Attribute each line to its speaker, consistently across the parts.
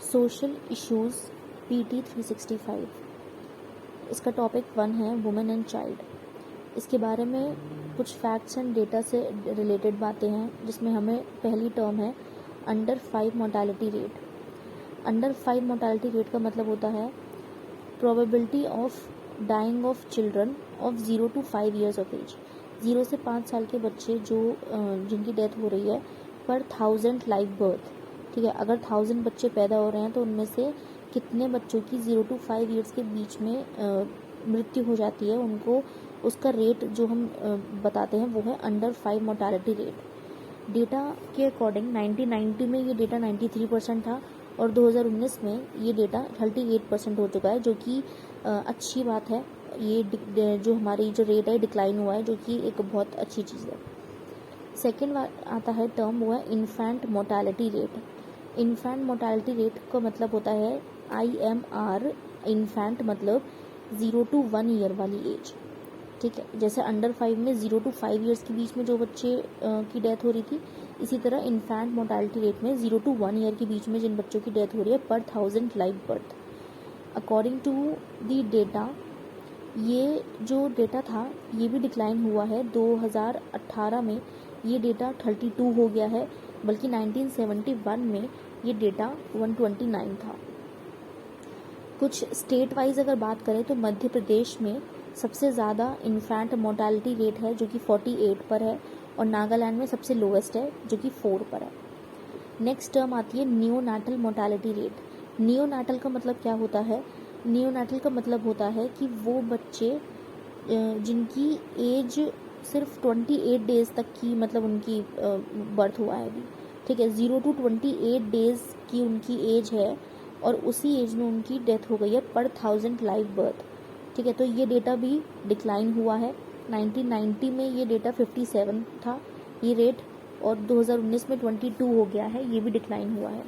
Speaker 1: Social issues PT 365। इसका topic 1 है women and child. इसके बारे में कुछ फैक्ट्स एंड डेटा से रिलेटेड बातें हैं, जिसमें हमें पहली टर्म है under 5 mortality rate. Under 5 mortality rate का मतलब होता है probability of dying of children of 0 to 5 years of age. 0 से 5 साल के बच्चे जो जिनकी डेथ हो रही है पर 1000 लाइव बर्थ। ठीक है, अगर 1000 बच्चे पैदा हो रहे हैं तो उनमें से कितने बच्चों की 0 to 5 years के बीच में मृत्यु हो जाती है, उनको उसका रेट जो हम बताते हैं वो है अंडर 5 मोर्टालिटी रेट। डेटा के अकॉर्डिंग 1990 में ये डेटा 93% था और 2019 में ये डेटा 38% हो चुका है, जो कि अच्छी बात है। ये जो हमारी जो रेट है डिक्लाइन हुआ है, जो कि एक बहुत अच्छी चीज़ है। सेकेंड आता है टर्म, वो है infant mortality rate. Infant mortality rate का मतलब होता है IMR। इन्फेंट मतलब 0 to 1 year वाली एज। ठीक है, जैसे अंडर 5 में 0 to 5 years के बीच में जो बच्चे की डेथ हो रही थी, इसी तरह इन्फेंट मोर्टालिटी रेट में 0 to 1 year के बीच में जिन बच्चों की डेथ हो रही है पर 1000 live birth. According to the data, ये जो डेटा था ये भी डिक्लाइन हुआ है। 2018 में ये डेटा 32 हो गया है, बल्कि 1971 में ये डेटा 129 था। कुछ स्टेट वाइज अगर बात करें तो मध्य प्रदेश में सबसे ज़्यादा इन्फेंट मोर्टालिटी रेट है, जो कि 48 पर है, और नागालैंड में सबसे लोवेस्ट है, जो कि 4 पर है। नेक्स्ट टर्म आती है नियोनाटल मोर्टालिटी रेट। नियोनाटल का मतलब क्या होता है? नियोनाटल का मतलब होता है कि वो बच्चे जिनकी एज सिर्फ 28 डेज तक की, मतलब उनकी बर्थ हुआ है अभी। ठीक है, 0 to 28 डेज की उनकी एज है और उसी एज में उनकी डेथ हो गई है पर 1000 लाइव बर्थ। ठीक है, तो ये डेटा भी डिक्लाइन हुआ है। 1990 में ये डेटा 57 था ये रेट, और 2019 में 22 हो गया है, ये भी डिक्लाइन हुआ है।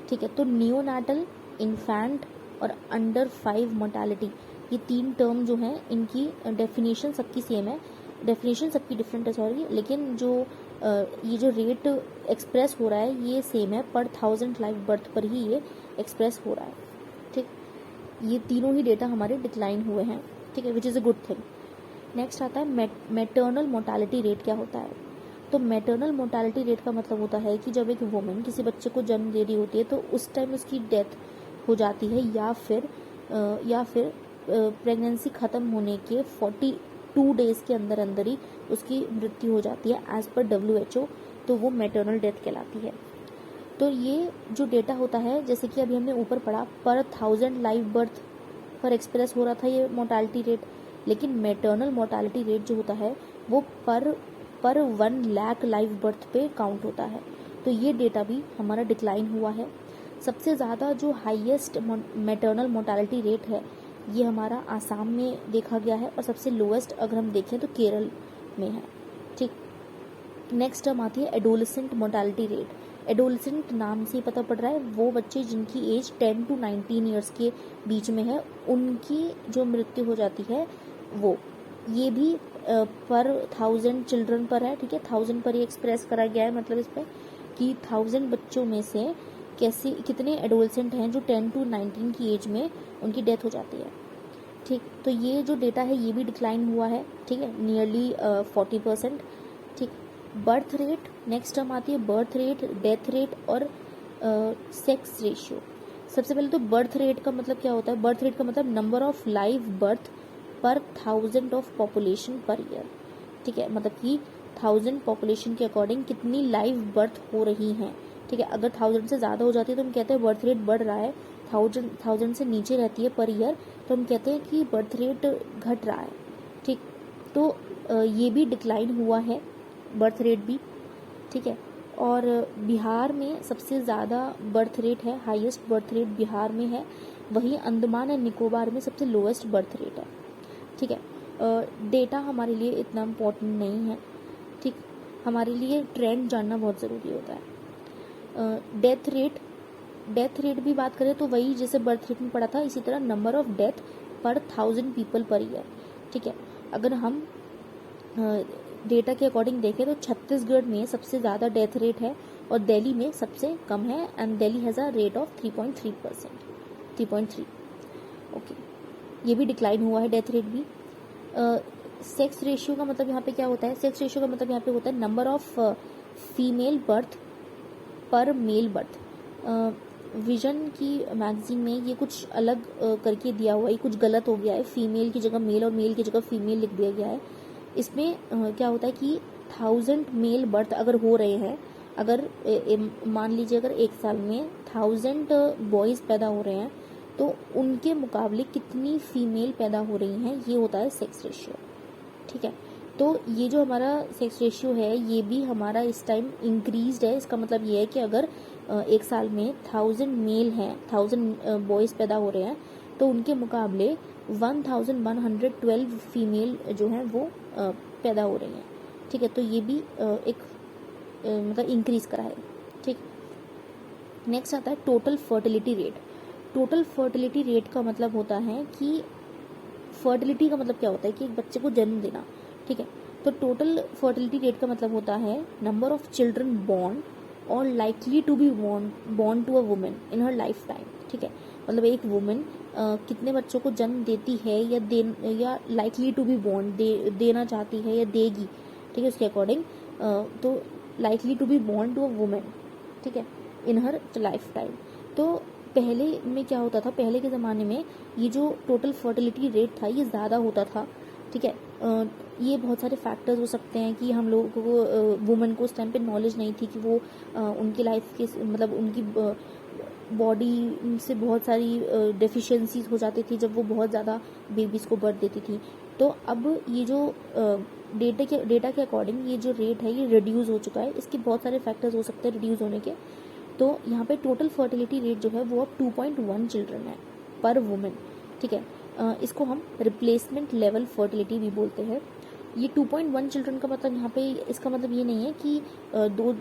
Speaker 1: ठीक है, तो नियोनाटल, इन्फेंट और अंडर 5 मोर्टालिटी, ये 3 टर्म जो हैं इनकी डेफिनेशन सबकी सेम है, डेफिनेशन सबकी डिफरेंट है सॉरी, लेकिन जो ये जो रेट एक्सप्रेस हो रहा है ये सेम है, पर 1000 लाइव बर्थ पर ही ये एक्सप्रेस हो रहा है। ठीक, ये तीनों ही डेटा हमारे डिक्लाइन हुए हैं। ठीक है, which is a good thing. Next आता है मैटरनल मोर्टालिटी रेट। क्या होता है? तो मैटरनल मोर्टालिटी रेट का मतलब होता है कि जब एक वुमेन किसी बच्चे को जन्म दे रही होती है तो उस टाइम उसकी डेथ हो जाती है, या फिर प्रेगनेंसी ख़त्म होने के 42 डेज़ के अंदर अंदर ही उसकी मृत्यु हो जाती है एज़ पर WHO, तो वो मैटरनल डेथ कहलाती है। तो ये जो डेटा होता है, जैसे कि अभी हमने ऊपर पढ़ा, पर 1000 लाइव बर्थ पर एक्सप्रेस हो रहा था ये मोर्टालिटी रेट, लेकिन मैटरनल मोर्टालिटी रेट जो होता है वो पर 1 लाख लाइव बर्थ पे काउंट होता है। तो ये डेटा भी हमारा डिक्लाइन हुआ है। सबसे ज़्यादा जो हाईएस्ट मैटरनल मोर्टालिटी रेट है ये हमारा आसाम में देखा गया है, और सबसे लोएस्ट अगर हम देखें तो केरल में है। ठीक, नेक्स्ट टर्म आती है एडोलेसेंट मोर्टालिटी रेट। एडोलेसेंट नाम से ही पता पड़ रहा है वो बच्चे जिनकी एज 10 to 19 ईयर्स के बीच में है, उनकी जो मृत्यु हो जाती है वो, ये भी पर 1000 चिल्ड्रन पर है। ठीक है, 1000 पर ही एक्सप्रेस करा गया है, मतलब इस पर कि 1000 बच्चों में से कितने एडोलेसेंट हैं जो 10 to 19 की एज में उनकी डेथ हो जाती है। ठीक, तो ये जो डेटा है ये भी डिक्लाइन हुआ है। ठीक है, नियरली 40%। ठीक, बर्थ रेट, नेक्स्ट टर्म आती है बर्थ रेट, डेथ रेट और सेक्स रेशियो। सबसे पहले तो बर्थ रेट का मतलब क्या होता है? बर्थ रेट का मतलब नंबर ऑफ लाइव बर्थ पर 1000 ऑफ पॉपुलेशन पर ईयर। ठीक है, मतलब कि 1000 पॉपुलेशन के अकॉर्डिंग कितनी लाइव बर्थ हो रही हैं। ठीक है, अगर 1000 से ज़्यादा हो जाती है तो हम कहते हैं बर्थ रेट बढ़ रहा है। 1000 से नीचे रहती है पर ईयर तो हम कहते हैं कि बर्थ रेट घट रहा है। ठीक, तो ये भी डिक्लाइन हुआ है बर्थ रेट भी। ठीक है, और बिहार में सबसे ज़्यादा बर्थ रेट है, हाईएस्ट बर्थ रेट बिहार में है। वहीं अंडमान एंड निकोबार में सबसे लोएस्ट बर्थ रेट है। ठीक है, डेटा हमारे लिए इतना इम्पोर्टेंट नहीं है। ठीक, हमारे लिए ट्रेंड जानना बहुत ज़रूरी होता है। डेथ रेट भी बात करें तो वही जैसे बर्थ रेट में पढ़ा था, इसी तरह नंबर ऑफ डेथ पर 1000 पीपल पर ईयर। ठीक है, अगर हम डेटा के अकॉर्डिंग देखें तो छत्तीसगढ़ में सबसे ज़्यादा डेथ रेट है और दिल्ली में सबसे कम है, and Delhi has a rate of 3.3%, 3.3। Okay, ये भी डिक्लाइन हुआ है डेथ रेट भी। सेक्स रेशियो का मतलब यहाँ पे क्या होता है? सेक्स रेशियो का मतलब यहाँ पे होता है नंबर ऑफ फीमेल बर्थ पर मेल बर्थ। विजन की मैगजीन में ये कुछ अलग करके दिया हुआ है, ये कुछ गलत हो गया है, फीमेल की जगह मेल और मेल की जगह फीमेल लिख दिया गया है। इसमें क्या होता है कि 1000 मेल बर्थ अगर हो रहे हैं, अगर मान लीजिए अगर एक साल में 1000 बॉयज़ पैदा हो रहे हैं तो उनके मुकाबले कितनी फीमेल पैदा हो रही हैं, ये होता है सेक्स रेशियो। ठीक है, तो ये जो हमारा सेक्स रेशियो है ये भी हमारा इस टाइम इंक्रीज्ड है। इसका मतलब ये है कि अगर एक साल में 1000 मेल हैं, 1000 बॉयज़ पैदा हो रहे हैं तो उनके मुकाबले 1112 फीमेल जो हैं वो पैदा हो रही हैं। ठीक है, तो ये भी एक मतलब इंक्रीज करा है। ठीक, नेक्स्ट आता है total fertility rate. Total fertility rate का मतलब होता है कि फर्टिलिटी का मतलब क्या होता है कि एक बच्चे को जन्म देना। ठीक है, तो टोटल फर्टिलिटी रेट का मतलब होता है नंबर ऑफ चिल्ड्रन बॉर्न और likely to be born to a women in her life time. ठीक है, मतलब एक वुमेन कितने बच्चों को जन्म देती है या लाइकली टू बी बॉर्न देना चाहती है या देगी। ठीक है, उसके अकॉर्डिंग तो likely to be born to a women, ठीक है, इन हर लाइफ टाइम। तो पहले में क्या होता था, पहले के ज़माने में ये जो टोटल फर्टिलिटी रेट था ये ज़्यादा होता था। ठीक है, ये बहुत सारे फैक्टर्स हो सकते हैं कि हम लोगों को वुमेन को उस टाइम पे नॉलेज नहीं थी कि वो उनकी लाइफ के मतलब उनकी बॉडी से बहुत सारी डेफिशिएंसीज हो जाती थी जब वो बहुत ज़्यादा बेबीज़ को बर्थ देती थी। तो अब ये जो डेटा के अकॉर्डिंग ये जो रेट है ये रिड्यूस हो चुका है। इसके बहुत सारे फैक्टर्स हो सकते हैं रिड्यूस होने के। तो यहाँ पे टोटल फर्टिलिटी रेट जो है वो अब 2.1 चिल्ड्रन है पर वुमेन। ठीक है, इसको हम रिप्लेसमेंट लेवल फर्टिलिटी भी बोलते हैं। ये 2.1 चिल्ड्रन का मतलब यहाँ पे इसका मतलब ये नहीं है कि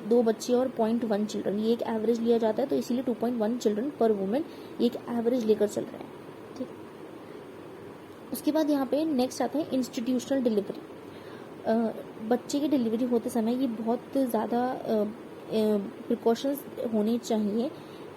Speaker 1: दो बच्चे और 0.1 चिल्ड्रन, ये एक एवरेज लिया जाता है, तो इसीलिए 2.1 चिल्ड्रन पर वुमेन ये एक एवरेज लेकर चल रहे हैं। ठीक, उसके बाद यहाँ पे नेक्स्ट आता है इंस्टीट्यूशनल डिलीवरी। बच्चे की डिलीवरी होते समय ये बहुत ज़्यादा प्रिकॉशंस होने चाहिए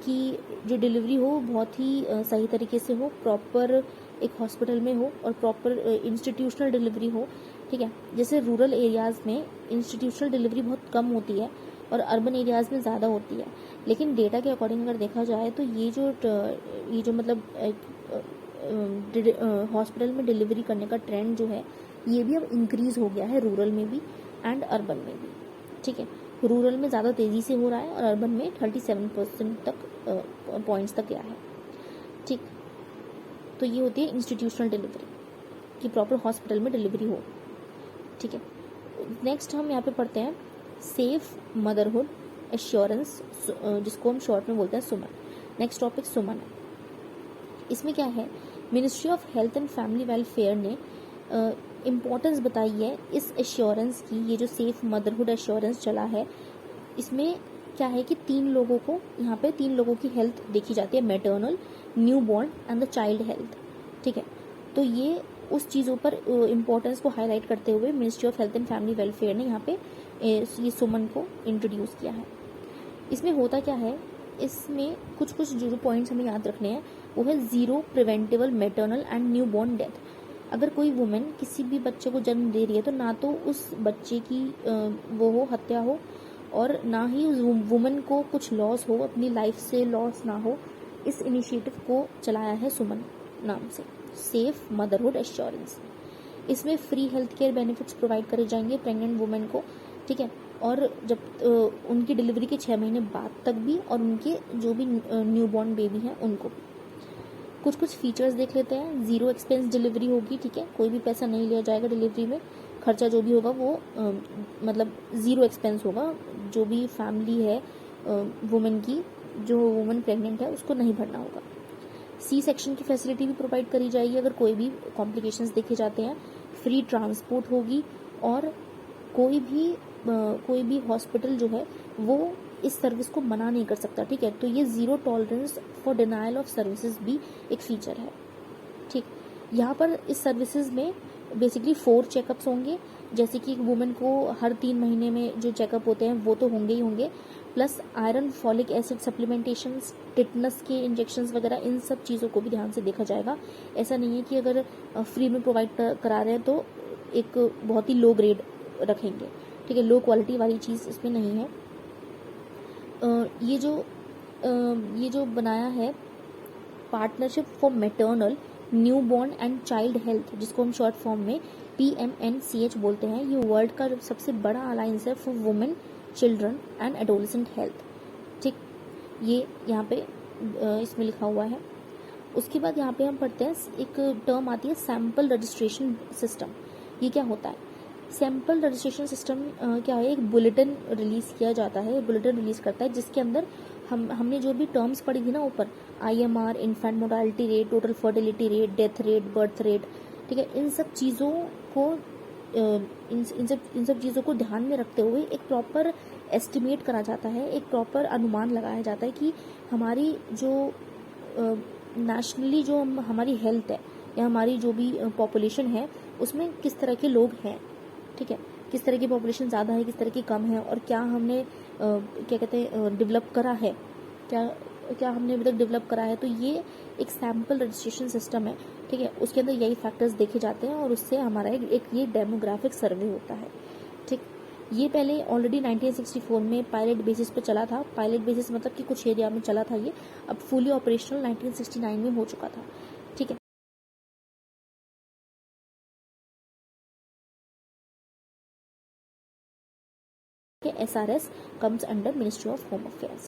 Speaker 1: कि जो डिलीवरी हो बहुत ही सही तरीके से हो, प्रॉपर एक हॉस्पिटल में हो और प्रॉपर इंस्टीट्यूशनल डिलीवरी हो। ठीक है, जैसे रूरल एरियाज़ में इंस्टीट्यूशनल डिलीवरी बहुत कम होती है और अर्बन एरियाज़ में ज़्यादा होती है। लेकिन डेटा के अकॉर्डिंग अगर देखा जाए तो ये जो मतलब हॉस्पिटल में डिलीवरी करने का ट्रेंड जो है ये भी अब इंक्रीज़ हो गया है रूरल में भी एंड अर्बन में भी। ठीक है, रूरल में ज़्यादा तेज़ी से हो रहा है और अर्बन में 37% तक पॉइंट्स तक गया है। ठीक, तो ये होती है इंस्टीट्यूशनल डिलीवरी कि प्रॉपर हॉस्पिटल में डिलीवरी हो। ठीक है, नेक्स्ट हम यहाँ पे पढ़ते हैं सेफ मदरहुड एश्योरेंस, जिसको हम शॉर्ट में बोलते हैं सुमन। नेक्स्ट टॉपिक सुमन है। इसमें क्या है, ministry of health and family welfare ने इम्पोर्टेंस बताई है इस एश्योरेंस की। ये जो सेफ मदरहुड एश्योरेंस चला है इसमें क्या है कि 3 लोगों को यहाँ पे 3 लोगों की हेल्थ देखी जाती है, maternal, new born and the child health. ठीक है, तो ये उस चीज़ों पर इम्पोर्टेंस को हाईलाइट करते हुए ministry of health and family welfare ने यहाँ पे ये सुमन को इंट्रोड्यूस किया है। इसमें होता क्या है, इसमें कुछ जो पॉइंट्स हमें याद रखने हैं वो है 0 preventable maternal and new born death. अगर कोई वुमेन किसी भी बच्चे को जन्म दे रही है तो ना तो उस बच्चे की वो हो हत्या हो और ना ही उस वुमेन को कुछ लॉस हो, अपनी लाइफ से लॉस ना हो। इस इनिशिएटिव को चलाया है सुमन नाम से, सेफ मदरहुड एश्योरेंस। इसमें free health care benefits provide करे जाएंगे प्रेग्नेंट वुमेन को। ठीक है, और जब उनकी डिलीवरी के 6 महीने बाद तक भी और उनके जो भी न्यूबॉर्न बेबी हैं उनको भी। कुछ फीचर्स देख लेते हैं। 0 एक्सपेंस डिलीवरी होगी। ठीक है, कोई भी पैसा नहीं लिया जाएगा डिलीवरी में, खर्चा जो भी होगा वो मतलब 0 एक्सपेंस होगा। जो भी फैमिली है वुमेन की, जो वुमेन प्रेग्नेंट है उसको नहीं भरना होगा। सी सेक्शन की फैसिलिटी भी प्रोवाइड करी जाएगी अगर कोई भी कॉम्प्लिकेशंस देखे जाते हैं। फ्री ट्रांसपोर्ट होगी और कोई भी हॉस्पिटल जो है वो इस सर्विस को मना नहीं कर सकता। ठीक है, तो ये 0 tolerance for denial of services भी एक फीचर है। ठीक, यहाँ पर इस सर्विसेज में बेसिकली 4 चेकअप्स होंगे, जैसे कि वुमेन को हर 3 महीने में जो चेकअप होते हैं वो तो होंगे ही होंगे, plus iron, folic acid supplementations, tetanus के इंजेक्शंस वगैरह, इन सब चीज़ों को भी ध्यान से देखा जाएगा। ऐसा नहीं है कि अगर फ्री में प्रोवाइड करा रहे हैं तो एक बहुत ही लो ग्रेड रखेंगे, ठीक है, लो क्वालिटी वाली चीज़ इसमें नहीं है। ये जो बनाया है partnership for maternal, new born and child health, जिसको हम शॉर्ट फॉर्म में PMNCH बोलते हैं, ये वर्ल्ड का सबसे बड़ा अलायंस है for women, children and adolescent health, ठीक, ये यहाँ पे इसमें लिखा हुआ है। उसके बाद यहाँ पे हम पढ़ते हैं, एक टर्म आती है सैंपल रजिस्ट्रेशन सिस्टम। ये क्या होता है? सैंपल रजिस्ट्रेशन सिस्टम क्या है? एक बुलेटिन रिलीज किया जाता है, बुलेटिन रिलीज करता है, जिसके अंदर हमने जो भी टर्म्स पढ़ी थी ना ऊपर, IMR, infant mortality rate, total fertility rate, death rate, birth rate, ठीक है, इन सब चीज़ों को इन सब चीज़ों को ध्यान में रखते हुए एक प्रॉपर एस्टिमेट करा जाता है, एक प्रॉपर अनुमान लगाया जाता है कि हमारी जो नेशनली जो हमारी हेल्थ है या हमारी जो भी पॉपुलेशन है उसमें किस तरह के लोग हैं, ठीक है, किस तरह की पॉपुलेशन ज़्यादा है, किस तरह की कम है, और क्या हमने क्या कहते हैं डेवलप करा है, क्या हमने अभी तक डेवलप करा है। तो ये एक सैम्पल रजिस्ट्रेशन सिस्टम है, ठीक है, उसके अंदर यही फैक्टर्स देखे जाते हैं और उससे हमारा एक ये डेमोग्राफिक सर्वे होता है, ठीक। ये पहले ऑलरेडी 1964 में पायलट बेसिस पे चला था, पायलट बेसिस मतलब कि कुछ एरिया में चला था ये, अब फुली ऑपरेशनल 1969 में हो चुका था, ठीक है। SRS comes under Ministry of Home Affairs।